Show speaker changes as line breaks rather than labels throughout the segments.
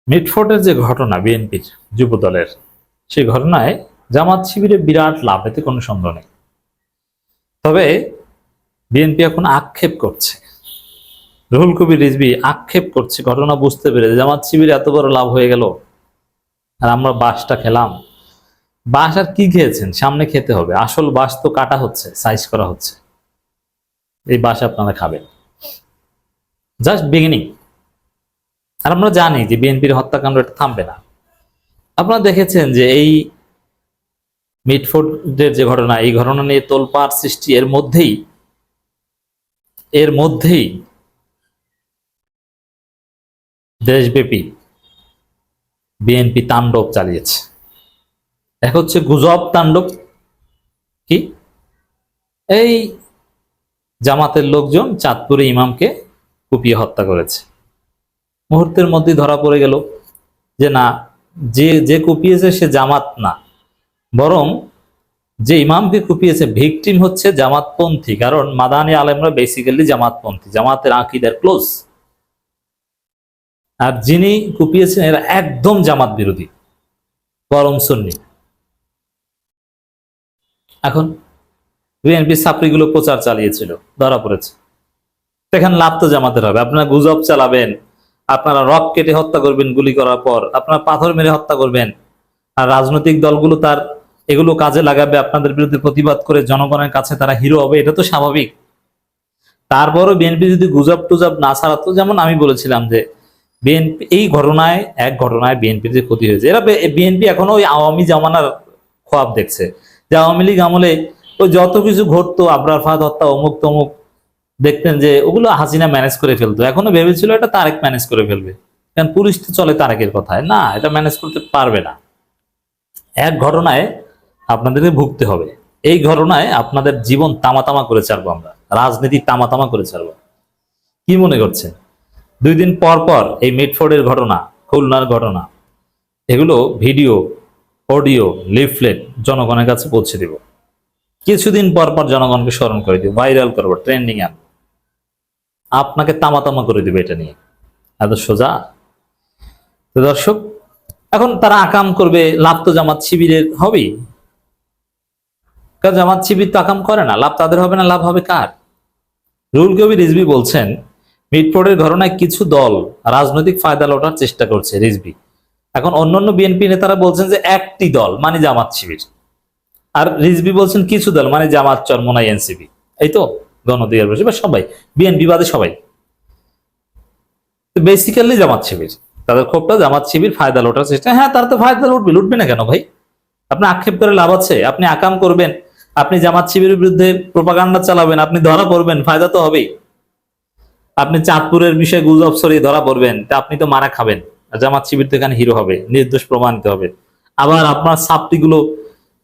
মিটফোর্ডের যে ঘটনা বিএনপির যুব দলের, সেই ঘটনায় জামাত শিবিরে বিরাট লাভ, এতে কোনো সন্দেহ নেই। তবে বিএনপি এখন আক্ষেপ করছে, রুহুল কবির রিজভী আক্ষেপ করছে ঘটনা বুঝতে পেরে জামাত শিবিরে এত বড় লাভ হয়ে গেল আর আমরা বাঁশটা খেলাম। বাঁশ আর কি খেয়েছেন, সামনে খেতে হবে। আসল বাঁশ তো কাটা হচ্ছে, সাইজ করা হচ্ছে, এই বাঁশ আপনারা খাবেন। Just beginning. আর আমরা জানি যে বিএনপির হত্যাকাণ্ড এটা থামবে না। আপনারা দেখেছেন যে এই মিটফোর্ডের যে ঘটনা, এই ঘটনা নিয়ে তোলপাড় সৃষ্টি, এর মধ্যেই দেশব্যাপী বিএনপি তাণ্ডব চালিয়েছে। এক হচ্ছে গুজব তাণ্ডব, কি এই জামাতের লোকজন চাঁদপুরে ইমামকে কুপিয়ে হত্যা করেছে। মুহূর্তের মধ্যেই ধরা পড়ে গেল যে না, যে কুপিয়েছে সে জামাত না, বরং যে ইমামকে কুপিয়েছে ভিকটিম হচ্ছে জামাতপন্থী। কারণ মাদানী আলেমরা বেসিক্যালি জামাতপন্থী, জামাতের আকীদার ক্লোজ। আর যিনি কুপিয়েছেন এরা একদম জামাত বিরোধী, পরম সুন্নি। এখন বিএনপি ছাত্রীগুলো প্রচার চালিয়েছিল, ধরা পড়েছে। এখানে লাভ তো জামাতের হবে। আপনারা গুজব চালাবেন, আপনারা রক কেটে হত্যা করবেন, গুলি করার পর আপনারা পাথর মেরে হত্যা করবেন, আর রাজনৈতিক দলগুলো তার এগুলো কাজে লাগাবে, আপনাদের বিরুদ্ধে প্রতিবাদ করে জনগণের কাছে তারা হিরো হবে, এটা তো স্বাভাবিক। তারপরও বিএনপি যদি গুজব টুজব না ছাড়াতো, যেমন আমি বলেছিলাম যে বিএনপি এই ঘটনায় বিএনপির যে ক্ষতি হয়েছে, এরা বিএনপি এখনো ওই আওয়ামী জামানার খোয়াব দেখছে, যে আওয়ামী লীগ আমলে ওই যত কিছু ঘটতো, আবরার ফাহাদ হত্যা, অমুক তমুক, দেখতেন যে ওগুলো হাসিনা ম্যানেজ করে ফেলতো। এখনো ভেবেছিল এটা তারেক ম্যানেজ করে ফেলবে, কারণ পুলিশ তো চলে তারেকের কথায়। না, এটা ম্যানেজ করতে পারবে না। এক ঘটনায় আপনাদেরকে ভুগতে হবে। এই ঘটনায় আপনাদের জীবন তামাতামা করে ছাড়বো আমরা, রাজনীতি তামাতামা করে ছাড়বো। কি মনে করছেন 2 দিন পর পর এই মিটফোর্ডের ঘটনা, খুলনার ঘটনা, এগুলো ভিডিও, অডিও, লিফলেট জনগণের কাছে পৌঁছে দিব। কিছুদিন পর পর জনগণকে স্মরণ করে দিব, ভাইরাল করবো, ট্রেন্ডিং আনবো, আপনাকে তামাতামা করে দিবে। এটা নিয়ে এত সোজা? তো দর্শক, এখন তারা আকাম করবে, লাভ তো জামাত শিবিরের হবেই। কারণ জামাত শিবির তো আকাম করে না, লাভ তাদের হবে না, লাভ হবে কার? রুহুল কবির রিজভী বলছেন মিটফোর্ডের ঘটনায় কিছু দল রাজনৈতিক ফায়দা লোটার চেষ্টা করছে। রিজভী এখন অন্যান্য বিএনপি নেতারা বলছেন যে একটি দল মানে জামাত শিবির, আর রিজভী বলছেন কিছু দল মানে জামাত, চরমোনাই, এনসিপি। এই তো গণদিয়ার বসে বা সবাই, বিএনপি বাদে সবাই বেসিক্যালি জামাত শিবির। তাদের ক্ষোভটা জামাত শিবির ফায়দা লোটার চেষ্টা। হ্যাঁ, তারা তো ফায়দা লুটবে না কেন ভাই? আপনি আক্ষেপ করে লাভ আছে? আপনি আকাম করবেন, আপনি জামাত শিবিরের বিরুদ্ধে প্রোপাগান্ডা চালাবেন, আপনি ধরা পড়বেন, ফায়দা তো হবেই। আপনি চাঁদপুরের বিষয়ে গুজব ছড়িয়ে ধরা পড়বেন, তা আপনি তো মারা খাবেন। আর জামাত শিবির তো এখানে হিরো হবে, নির্দোষ প্রমাণিত হবে। আবার আপনার ছাত্রীগুলো,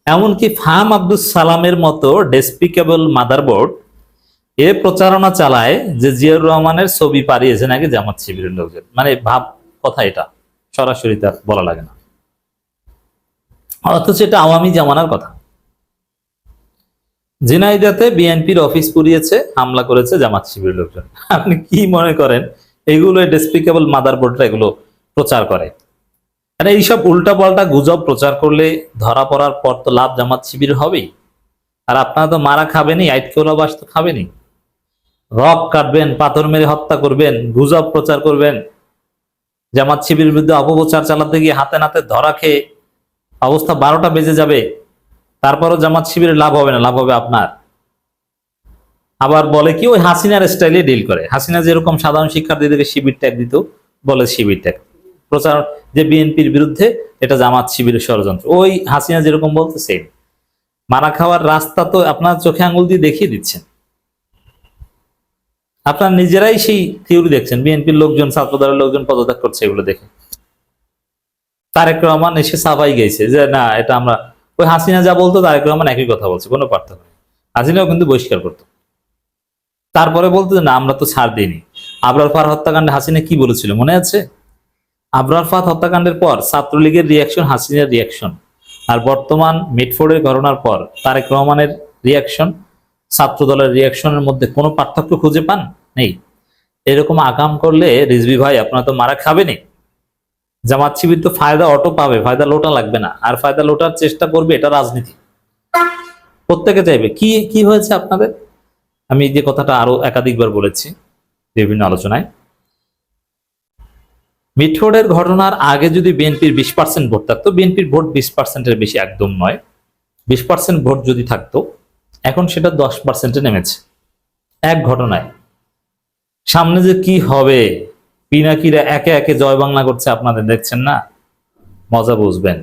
এমনকি ফাহাম আব্দুল সালামের মতো ডেসপিকেবল মাদারবোর্ড এ প্রচারণা চালায় যে জিয়াউর রহমানের ছবি পাঠিয়েছে নাকি জামাত শিবিরের লোকজন। মানে ভাব কথা, এটা সরাসরি তার বলা লাগে না, অথচ এটা আওয়ামী জামানার কথা। ঝিনাইদহে বিএনপির অফিস পুড়িয়েছে, হামলা করেছে জামাত শিবিরের লোকজন। আপনি কি মনে করেন এগুলো ডেসপিকেবল মাদারবোর্ডরা এগুলো প্রচার করে? আর এইসব উল্টাপাল্টা গুজব প্রচার করলে ধরা পড়ার পর তো লাভ জামাত শিবির হবেই। আর আপনারা তো মারা খাবেনই, আইটকেওলা বাস তো খাবেনই। রক কাটবেন, পাথর মেরে হত্যা করবেন, গুজব প্রচার করবেন, জামাত শিবিরের বিরুদ্ধে অপপ্রচার চালাতে গিয়ে হাতে নাতে ধরা খেয়ে অবস্থা 12টা বেজে যাবে। তারপরও জামাত শিবিরের লাভ হবে না, লাভ হবে আপনার। আবার বলে কি ওই হাসিনার স্টাইলে ডিল করে। হাসিনা যেরকম সাধারণ শিক্ষার্থীদেরকে শিবির ট্যাগ দিত, বলে শিবির ট্যাগ প্রচার, যে বিএনপির বিরুদ্ধে এটা জামাত শিবিরের ষড়যন্ত্র। ওই হাসিনা যেরকম বলতে সেম। মারা খাওয়ার রাস্তা তো আপনার চোখে আঙুল দিয়ে দেখিয়ে দিচ্ছেন। আপনার নিজেরাই সেই থিওরি দেখছেন, বিএনপির লোকজন, ছাত্রদলের লোকজন পদত্যাগ করছে এগুলো দেখে। তারেক রহমান এসে সাফাই গেছে যে না, এটা আমরা, ওই হাসিনা যা বলতো তারেক রহমান একই কথা বলছে, কোনো পার্থক্য নেই। হাসিনাও কিন্তু বহিষ্কার করতো, তারপরে বলতো না আমরা তো ছাড় দিইনি। আবরার ফাহাদ হত্যাকাণ্ডে হাসিনা কি বলেছিল মনে আছে? আবরার ফাহাদ হত্যাকাণ্ডের পর ছাত্রলীগের রিয়াকশন, হাসিনার রিয়াকশন, আর বর্তমান মিটফোর্ডের ঘটনার পর তারেক রহমানের রিয়াকশন, ছাত্র দলের রিয়াকশনের মধ্যে কোনো পার্থক্য খুঁজে পান? নেই। এরকম আকাম করলে রিজভী ভাই আপনারা তো মারা খাবেনই। জামাত শিবির তো ফায়দা অটো পাবে, ফায়দা লোটা লাগবে না, আর ফায়দা লোটার চেষ্টা করবে, এটা রাজনীতি। প্রত্যেকে চাইবে। কি কি হয়েছে আপনাদের? আমি যে কথাটা আরো একাধিকবার বলেছি বিভিন্ন আলোচনায়, মিটফোর্ডের ঘটনার আগে যদি বিএনপির 20% ভোট থাকতো, বিএনপির ভোট 20%-এর বেশি একদম নয়, 20% ভোট যদি থাকতো, এখন সেটা 10%-এ নেমেছে এক ঘটনায়। সামনে যে কি হবে, পিনাকিরা একে একে জয় বাংলা করছে, আপনাদের দেখছেন না, মজা বুঝবেন।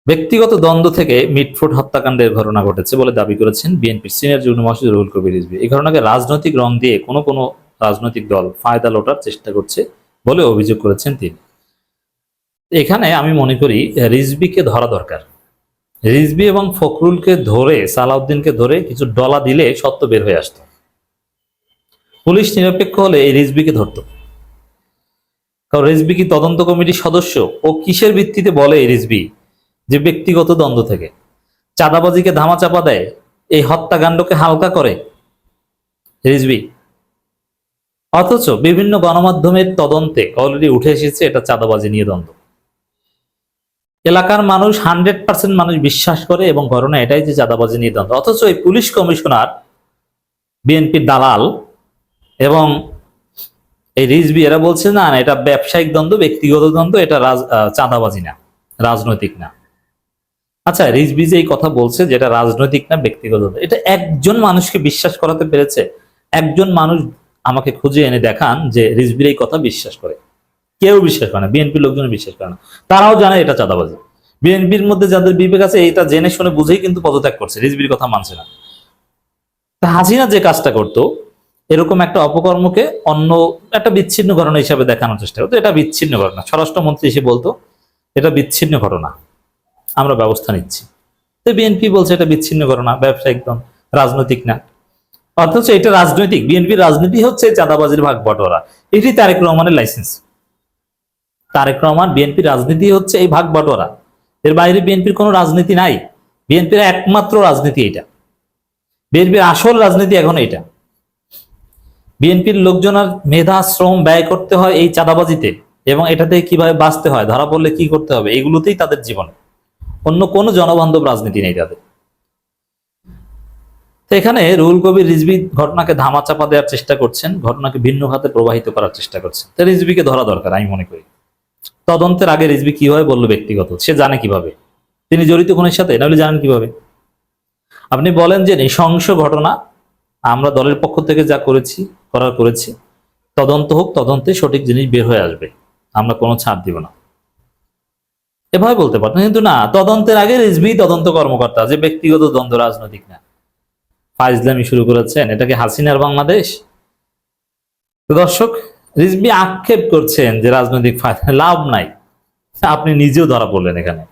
ব্যক্তিগত দ্বন্দ্ব থেকে মিটফোর্ড হত্যাকাণ্ডের ঘটনা ঘটেছে বলে দাবি করেছেন বিএনপির সিনিয়র যুগ্ম মহাসচিব রুহুল কবির রিজভী। এই ঘটনাকে রাজনৈতিক রং দিয়ে কোনো রাজনৈতিক দল ফায়দা লোটার চেষ্টা করছে বলে অভিযোগ করেছেন তিনি। এখানে আমি মনে করি রিজভীকে ধরা দরকার। রিজভী এবং ফখরুলকে ধরে, সালাউদ্দিনকে ধরে কিছু ডলা দিলে সত্য বের হয়ে আসতো। পুলিশ নিরপেক্ষ হলে এই রিজভীকে ধরতো। কারণ রিজভী কি তদন্ত কমিটির সদস্য? ও কিসের ভিত্তিতে বলে এই রিজভী যে ব্যক্তিগত দ্বন্দ্ব থেকে? চাঁদাবাজিকে ধামাচাপা দেয়, এই হত্যাকাণ্ডকে হালকা করে রিজভী। অথচ বিভিন্ন গণমাধ্যমের তদন্তে অলরেডি উঠে এসেছে এটা চাঁদাবাজি নিয়ে দ্বন্দ্ব। এলাকার মানুষ 100% মানুষ বিশ্বাস করে এবং ঘটনা এটাই যে চাঁদাবাজি নিয়ে দ্বন্দ্ব। অথচ এই পুলিশ কমিশনার, বিএনপির দালাল এবং এই রিজভী এরা বলছে না না এটা ব্যবসায়িক দ্বন্দ্ব, ব্যক্তিগত দ্বন্দ্ব, এটা চাঁদাবাজি না, রাজনৈতিক না। আচ্ছা, রিজভী যে এই কথা বলছে যেটা রাজনৈতিক না, ব্যক্তিগত দ্বন্দ্ব, এটা একজন মানুষকে বিশ্বাস করাতে পেরেছে? একজন মানুষ আমাকে খুঁজে এনে দেখান যে রিজভীর এই কথা বিশ্বাস করে। কেউ বিশ্বাস করে না, বিএনপির লোকজন বিশ্বাস করে না। তারাও জানে এটা চাঁদাবাজি। বিএনপির মধ্যে যাদের বিবেক আছে এটা জেনে শুনে বুঝেই কিন্তু পদত্যাগ করছে, রিজভীর কথা মানছে না। তা হাসিনা যে কাজটা করতো, এরকম একটা অপকর্মকে অন্য একটা বিচ্ছিন্ন ঘটনা হিসাবে দেখানোর চেষ্টা করতো। এটা বিচ্ছিন্ন ঘটনা, স্বরাষ্ট্রমন্ত্রী এসে বলতো এটা বিচ্ছিন্ন ঘটনা, আমরা ব্যবস্থা নিচ্ছি। তো বিএনপি বলছে এটা বিচ্ছিন্ন ঘটনা, ব্যবসায়িক রাজনৈতিক না। অথচ এটা রাজনৈতিক। বিএনপির রাজনীতি হচ্ছে চাঁদাবাজির ভাগ বটোয়ারা। এটি তারেক রহমানের লাইসেন্স। তারেক রহমান, বিএনপির রাজনীতি হচ্ছে এই ভাগ বটোয়ারা। এর বাইরে বিএনপির কোনো রাজনীতি নাই। বিএনপির একমাত্র রাজনীতি এটা। বিএনপির আসল রাজনীতি এখন এটা। বিএনপির লোকজনের মেধা শ্রম ব্যয় করতে হয় এই চাঁদাবাজিতে, এবং এটাতে কিভাবে বাঁচতে হয়, ধরা পড়লে কি করতে হবে, এগুলোতেই তাদের জীবন। অন্য কোনো জনবান্ধব রাজনীতি নেই তাদের। তো এখানে রুহুল কবির রিজভী ঘটনাকে ধামাচাপা দেওয়ার চেষ্টা করছেন, ঘটনাকে ভিন্ন খাতে প্রবাহিত করার চেষ্টা করছেন। তো রিজভীকে ধরা দরকার আমি মনে করি। তদন্তের আগে রিজভী কিভাবে বললো ব্যক্তিগত, সে জানে কিভাবে তিনি জড়িত খুনের সাথে? নাহলে জানেন কিভাবে? আপনি বলেন যে নৃশংস ঘটনা, আমরা দলের পক্ষ থেকে যা করেছি তদন্ত হোক, তদন্তে সঠিক জিনিস বের হয়ে আসবে, আমরা কোনো ছাড় দিব না, এভাবে বলতে পারতেন। কিন্তু না, তদন্তের আগে রিজভী তদন্ত কর্মকর্তা, যে ব্যক্তিগত দ্বন্দ্ব, রাজনৈতিক না। ফাইজলামি শুরু করেছেন। এটা কি হাসিনার বাংলাদেশ? তো দর্শক, রিজভী আক্ষেপ করছেন যে রাজনৈতিক ফায়দা, লাভ নাই। আপনি নিজেও ধরা পড়লেন এখানে।